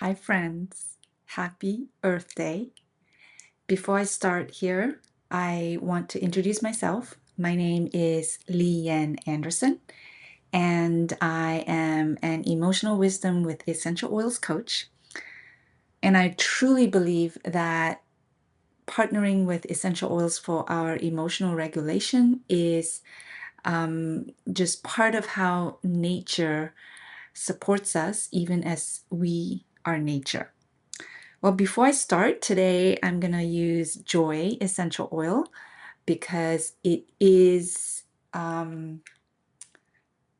Hi friends, happy Earth Day. Before I start here, I want to introduce myself. My name is LeeYen Anderson, and I am an emotional wisdom with essential oils coach. And I truly believe that partnering with essential oils for our emotional regulation is just part of how nature supports us, even as we are nature. Well, before I start today, I'm going to use Joy essential oil because it is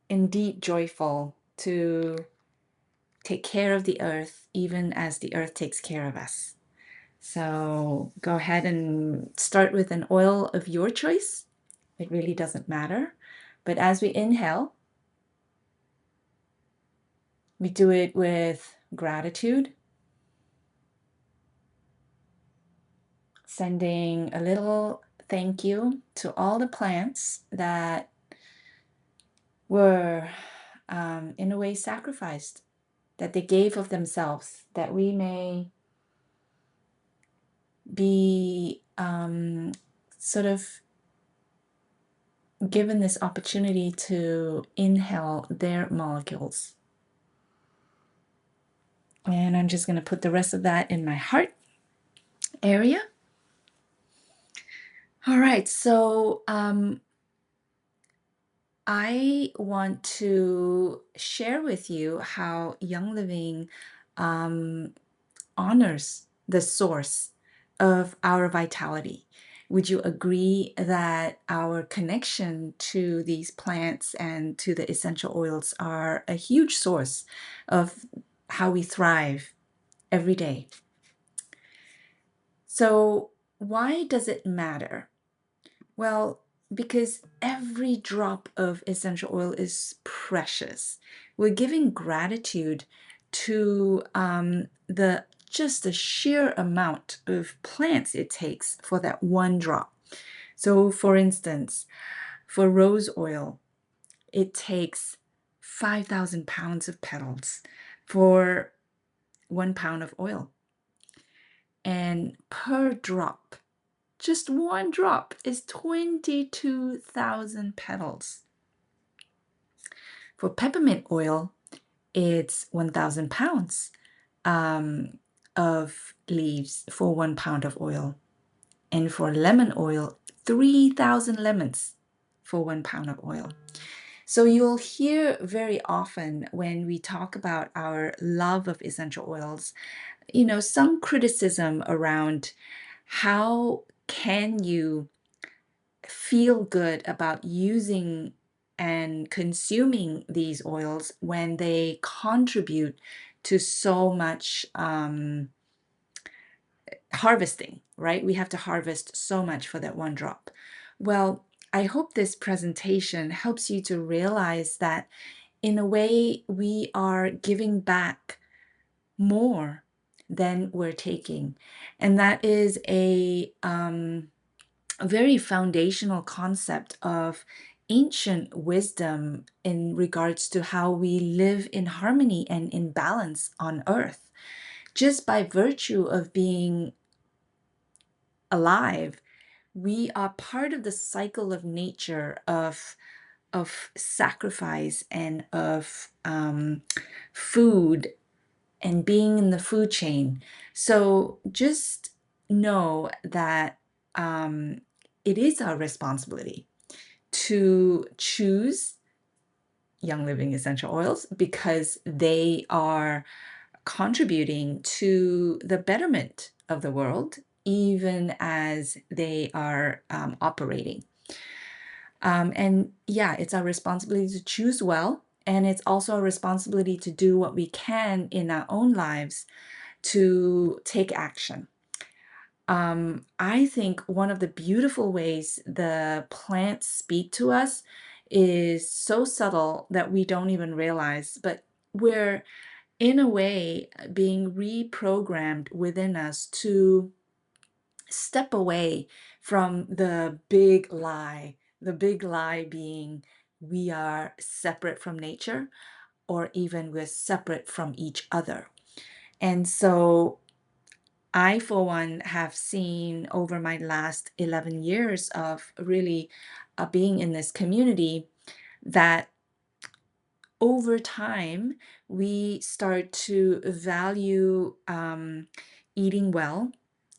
indeed joyful to take care of the earth, even as the earth takes care of us. So go ahead and start with an oil of your choice. It really doesn't matter. But as we inhale, we do it with gratitude, sending a little thank you to all the plants that were in a way sacrificed, that they gave of themselves, that we may be sort of given this opportunity to inhale their molecules. And I'm just going to put the rest of that in my heart area. All right, so I want to share with you how Young Living honors the source of our vitality. Would you agree that our connection to these plants and to the essential oils are a huge source of how we thrive every day? So, why does it matter? Well, because every drop of essential oil is precious. We're giving gratitude to the sheer amount of plants it takes for that one drop. So, for instance, for rose oil, it takes 5,000 pounds of petals for 1 pound of oil. And per drop, just one drop is 22,000 petals. For peppermint oil, it's 1,000 pounds of leaves for 1 pound of oil. And for lemon oil, 3,000 lemons for 1 pound of oil. So you'll hear very often when we talk about our love of essential oils, some criticism around how can you feel good about using and consuming these oils when they contribute to so much harvesting, right? We have to harvest so much for that one drop. Well, I hope this presentation helps you to realize that in a way we are giving back more than we're taking. And that is a very foundational concept of ancient wisdom in regards to how we live in harmony and in balance on earth. Just by virtue of being alive, we are part of the cycle of nature of sacrifice and of food and being in the food chain. So just know that it is our responsibility to choose Young Living essential oils because they are contributing to the betterment of the world, even as they are operating. And yeah, it's our responsibility to choose well. And it's also a responsibility to do what we can in our own lives to take action. I think one of the beautiful ways the plants speak to us is so subtle that we don't even realize, but we're in a way being reprogrammed within us to step away from the big lie being we are separate from nature or even we're separate from each other. And so I, for one, have seen over my last 11 years of really being in this community that over time we start to value eating well,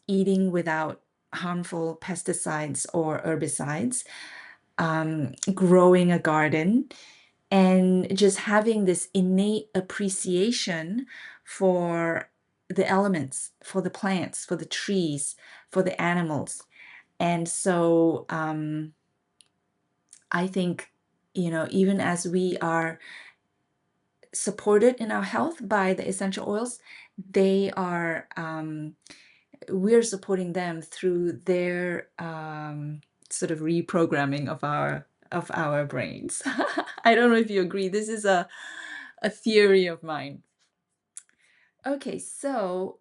eating without harmful pesticides or herbicides, growing a garden, and just having this innate appreciation for the elements, for the plants, for the trees, for the animals. And so I think, even as we are supported in our health by the essential oils, they are, we're supporting them through their sort of reprogramming of our brains. I don't know if you agree. This is a theory of mine. Okay, so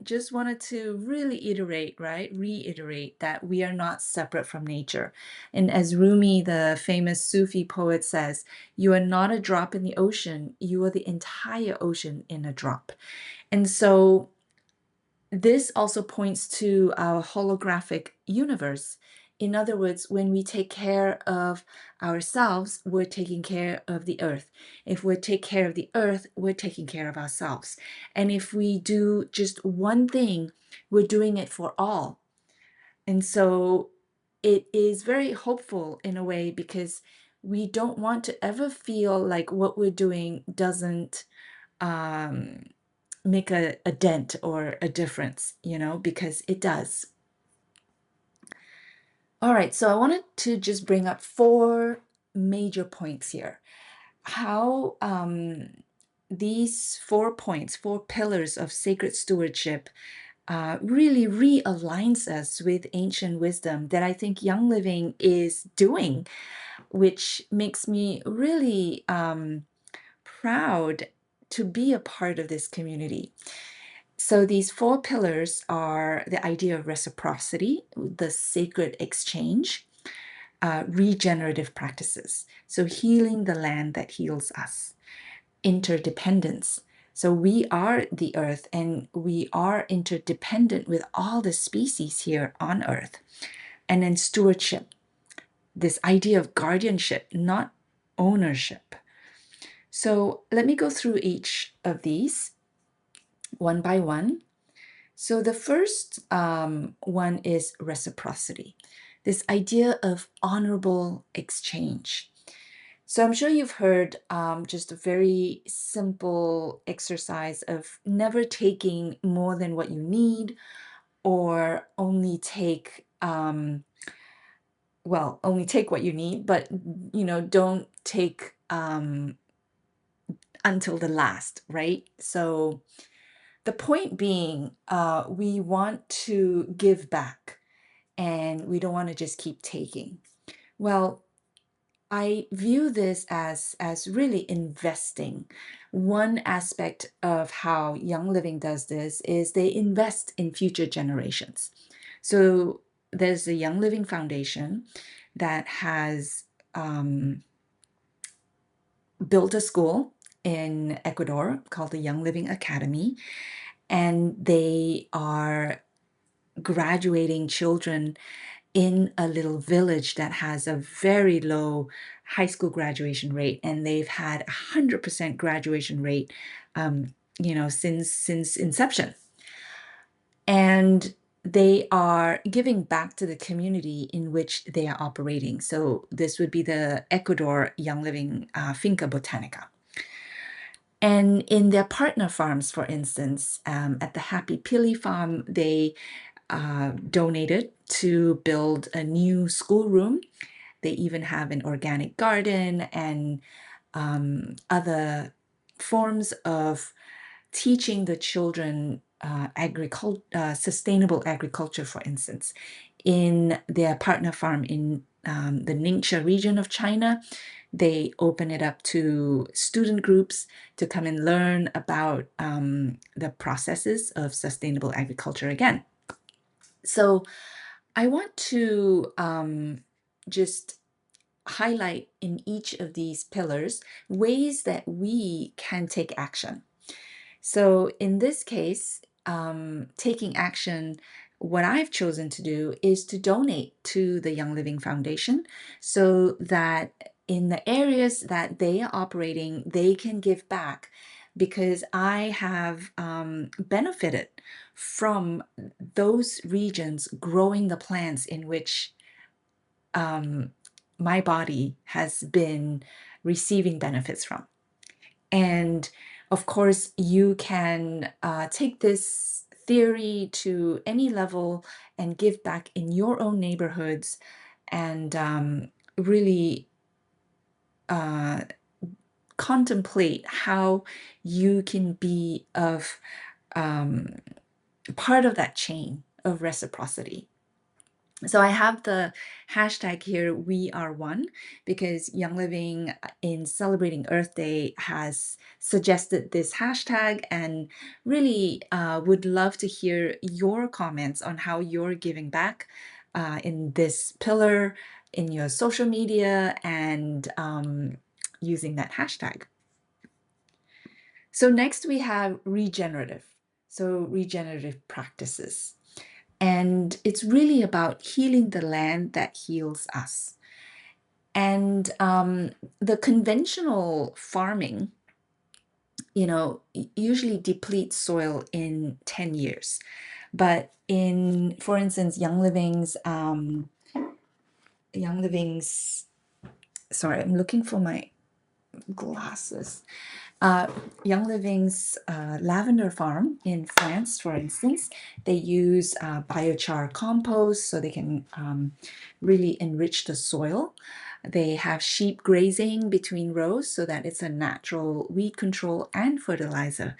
just wanted to really reiterate that we are not separate from nature. And as Rumi, the famous Sufi poet, says, you are not a drop in the ocean, you are the entire ocean in a drop. And so this also points to our holographic universe. In other words, when we take care of ourselves, we're taking care of the earth. If we take care of the earth, we're taking care of ourselves. And if we do just one thing, we're doing it for all. And so it is very hopeful in a way because we don't want to ever feel like what we're doing doesn't um, make a dent or a difference, because it does. All right, so I wanted to just bring up 4 major points here. How these 4 points, 4 pillars of sacred stewardship really realigns us with ancient wisdom that I think Young Living is doing, which makes me really proud to be a part of this community. So these 4 pillars are the idea of reciprocity, the sacred exchange, regenerative practices, so healing the land that heals us, interdependence. So we are the earth and we are interdependent with all the species here on earth. And then stewardship, this idea of guardianship, not ownership. So let me go through each of these one by one. So the first one is reciprocity, this idea of honorable exchange. So I'm sure you've heard just a very simple exercise of never taking more than what you need, or only take, only take what you need, but don't take until the last, right? So the point being, we want to give back and we don't want to just keep taking. Well, I view this as really investing. One aspect of how Young Living does this is they invest in future generations. So there's a Young Living Foundation that has built a school in Ecuador called the Young Living Academy, and they are graduating children in a little village that has a very low high school graduation rate, and they've had 100% graduation rate, since inception. And they are giving back to the community in which they are operating. So this would be the Ecuador Young Living Finca Botanica. And in their partner farms, for instance, at the Happy Pili farm, they donated to build a new schoolroom. They even have an organic garden and other forms of teaching the children sustainable agriculture, for instance. In their partner farm in the Ningxia region of China, they open it up to student groups to come and learn about the processes of sustainable agriculture again. So I want to just highlight in each of these pillars ways that we can take action. So in this case, taking action, what I've chosen to do is to donate to the Young Living Foundation so that in the areas that they are operating, they can give back because I have benefited from those regions growing the plants in which my body has been receiving benefits from. And of course, you can take this theory to any level and give back in your own neighborhoods and really contemplate how you can be of part of that chain of reciprocity. So I have the hashtag here, We Are One, because Young Living in celebrating Earth Day has suggested this hashtag and really would love to hear your comments on how you're giving back in this pillar, in your social media, and using that hashtag. So next we have regenerative. So regenerative practices. And it's really about healing the land that heals us. And the conventional farming, usually depletes soil in 10 years. But for instance, Young Living's, sorry, I'm looking for my glasses. Young Living's lavender farm in France, for instance, they use biochar compost so they can really enrich the soil. They have sheep grazing between rows so that it's a natural weed control and fertilizer.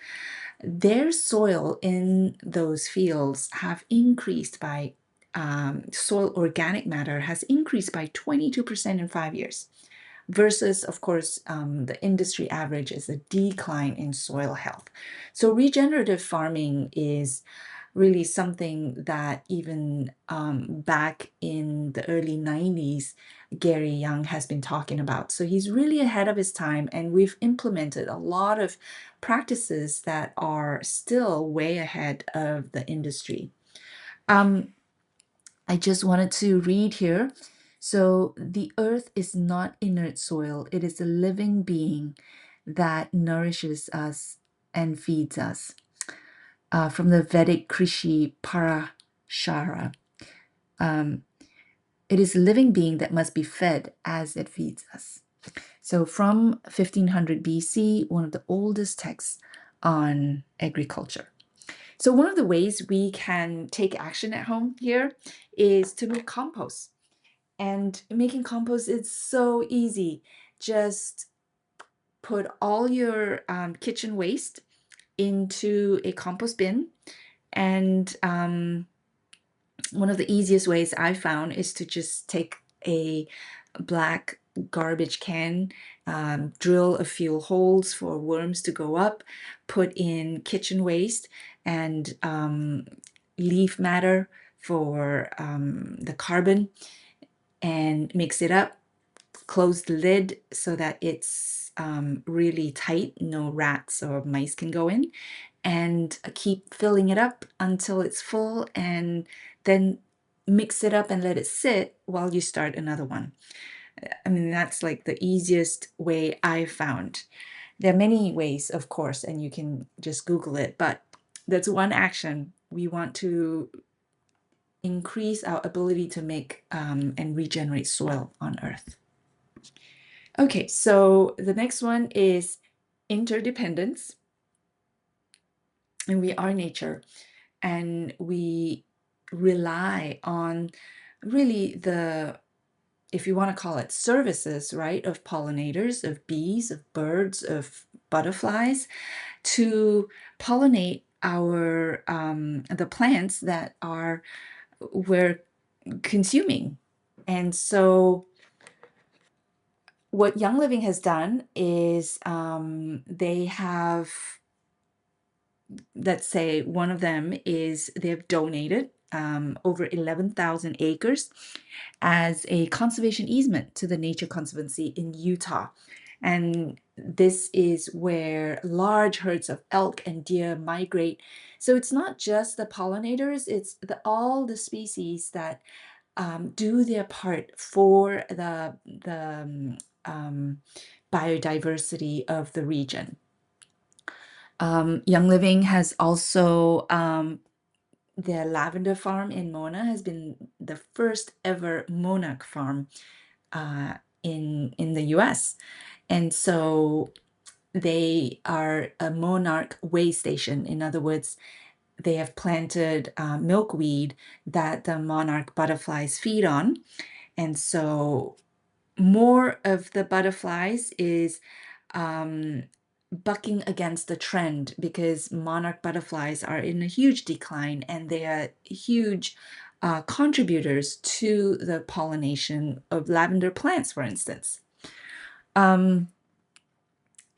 Their soil in those fields have increased by soil organic matter has increased by 22% in 5 years versus, of course, the industry average is a decline in soil health. So regenerative farming is really something that even back in the early 90s, Gary Young has been talking about. So he's really ahead of his time, and we've implemented a lot of practices that are still way ahead of the industry. I just wanted to read here. So the earth is not inert soil, it is a living being that nourishes us and feeds us. From the Vedic Krishi Parashara. It is a living being that must be fed as it feeds us. So from 1500 BC, one of the oldest texts on agriculture. So one of the ways we can take action at home here is to make compost. And making compost is so easy. Just put all your kitchen waste into a compost bin. And one of the easiest ways I found is to just take a black garbage can, drill a few holes for worms to go up, put in kitchen waste and leaf matter for the carbon, and mix it up, close the lid so that it's really tight, no rats or mice can go in, and keep filling it up until it's full, and then mix it up and let it sit while you start another one. I mean, that's like the easiest way I've found. There are many ways, of course, and you can just Google it, but that's one action. We want to increase our ability to make and regenerate soil on Earth. Okay, so the next one is interdependence. And we are nature, and we rely on really if you want to call it services, right, of pollinators, of bees, of birds, of butterflies, to pollinate the plants that we're consuming. And so what Young Living has done is they have, let's say one of them is they've donated over 11,000 acres as a conservation easement to the Nature Conservancy in Utah. And this is where large herds of elk and deer migrate. So it's not just the pollinators, it's all the species that do their part for the biodiversity of the region. Young Living has also their lavender farm in Mona has been the first ever monarch farm in the US. And so they are a monarch way station. In other words, they have planted milkweed that the monarch butterflies feed on. And so more of the butterflies is um, bucking against the trend because monarch butterflies are in a huge decline and they are huge contributors to the pollination of lavender plants, for instance.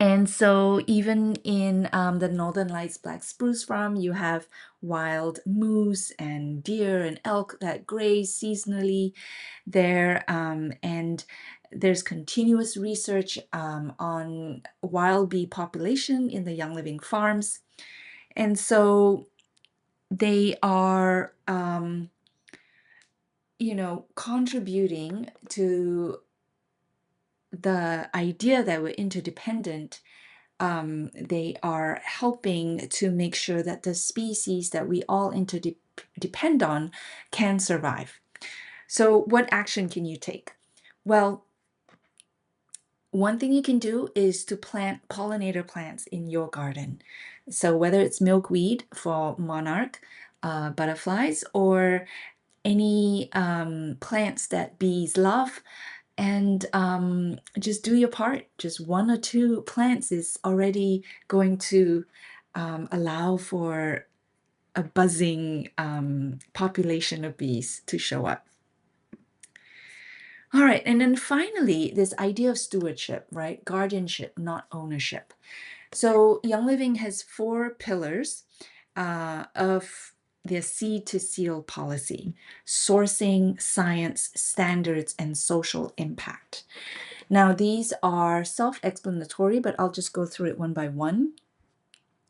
And so even in the Northern Lights Black Spruce Farm, you have wild moose and deer and elk that graze seasonally there. And there's continuous research on wild bee population in the Young Living farms. And so they are, contributing to the idea that we're interdependent. They are helping to make sure that the species that we all interdepend on can survive. So what action can you take? Well, one thing you can do is to plant pollinator plants in your garden. So whether it's milkweed for monarch butterflies or any plants that bees love, and just do your part. Just one or two plants is already going to allow for a buzzing population of bees to show up. All right, and then finally, this idea of stewardship, right? Guardianship, not ownership. So Young Living has 4 pillars of their seed to seal policy: sourcing, science, standards, and social impact. Now, these are self-explanatory, but I'll just go through it one by one.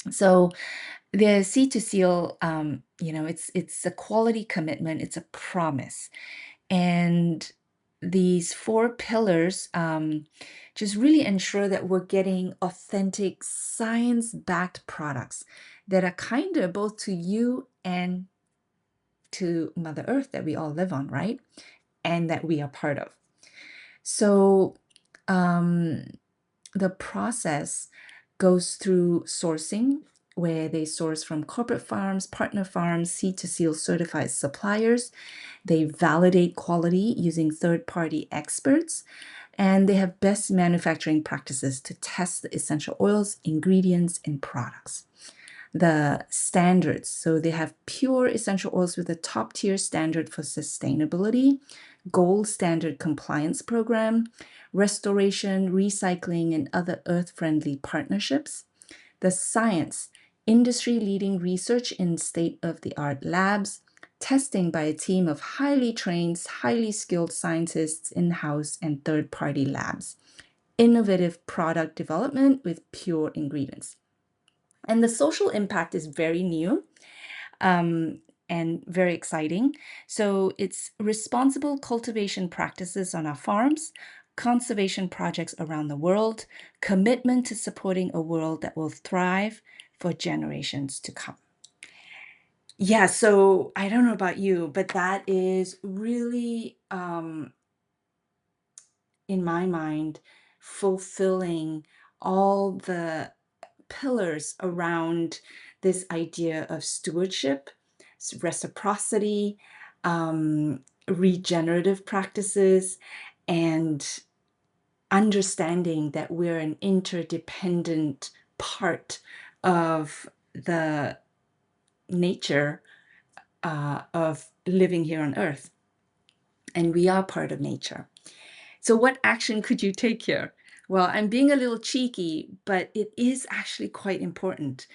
So the seed to seal, it's a quality commitment, it's a promise. And these 4 pillars just really ensure that we're getting authentic science-backed products that are kinder both to you and to Mother Earth that we all live on, right? And that we are part of. So the process goes through sourcing, where they source from corporate farms, partner farms, seed to seal certified suppliers. They validate quality using third-party experts, and they have best manufacturing practices to test the essential oils, ingredients, and products. The standards, so they have pure essential oils with a top-tier standard for sustainability, gold standard compliance program, restoration, recycling, and other earth-friendly partnerships. The science, industry-leading research in state-of-the-art labs, testing by a team of highly trained, highly skilled scientists in-house and third-party labs, innovative product development with pure ingredients. And the social impact is very new and very exciting. So it's responsible cultivation practices on our farms, conservation projects around the world, commitment to supporting a world that will thrive for generations to come. Yeah, so I don't know about you, but that is really, in my mind, fulfilling all the pillars around this idea of stewardship, reciprocity, regenerative practices, and understanding that we're an interdependent part of the nature of living here on Earth. And we are part of nature. So what action could you take here? Well, I'm being a little cheeky, but it is actually quite important.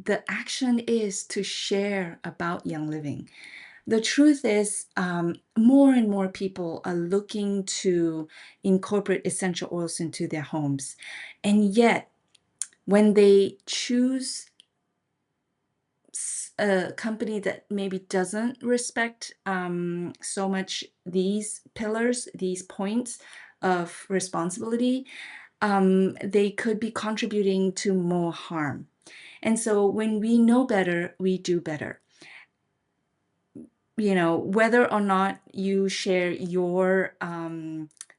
The action is to share about Young Living. The truth is, more and more people are looking to incorporate essential oils into their homes. And yet, when they choose a company that maybe doesn't respect so much these pillars, these points of responsibility, they could be contributing to more harm. And so when we know better, we do better. You know, whether or not you share your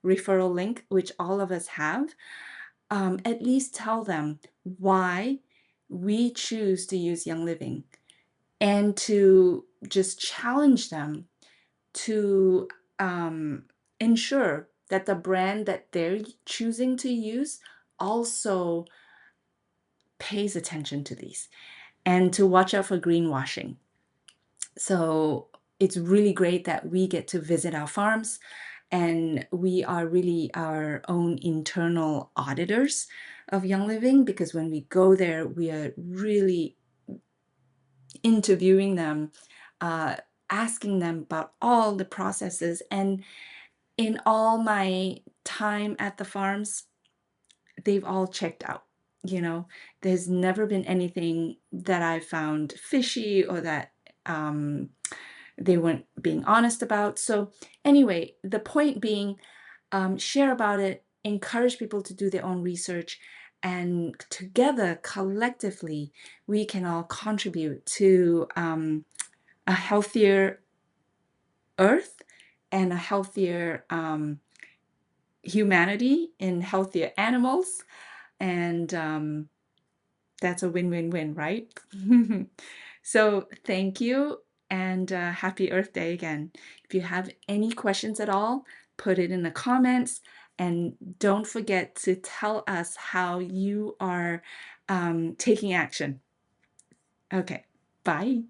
referral link, which all of us have, at least tell them why we choose to use Young Living, and to just challenge them to ensure that the brand that they're choosing to use also pays attention to these, and to watch out for greenwashing. So it's really great that we get to visit our farms, and we are really our own internal auditors of Young Living, because when we go there, we are really interviewing them, uh, asking them about all the processes. And in all my time at the farms, they've all checked out. You know, there's never been anything that I found fishy or that they weren't being honest about. So, anyway, the point being, share about it, encourage people to do their own research, and together, collectively, we can all contribute to a healthier earth and a healthier humanity and healthier animals. And that's a win-win-win, right? So thank you, and happy Earth Day again. If you have any questions at all, put it in the comments, and don't forget to tell us how you are taking action. Okay, bye.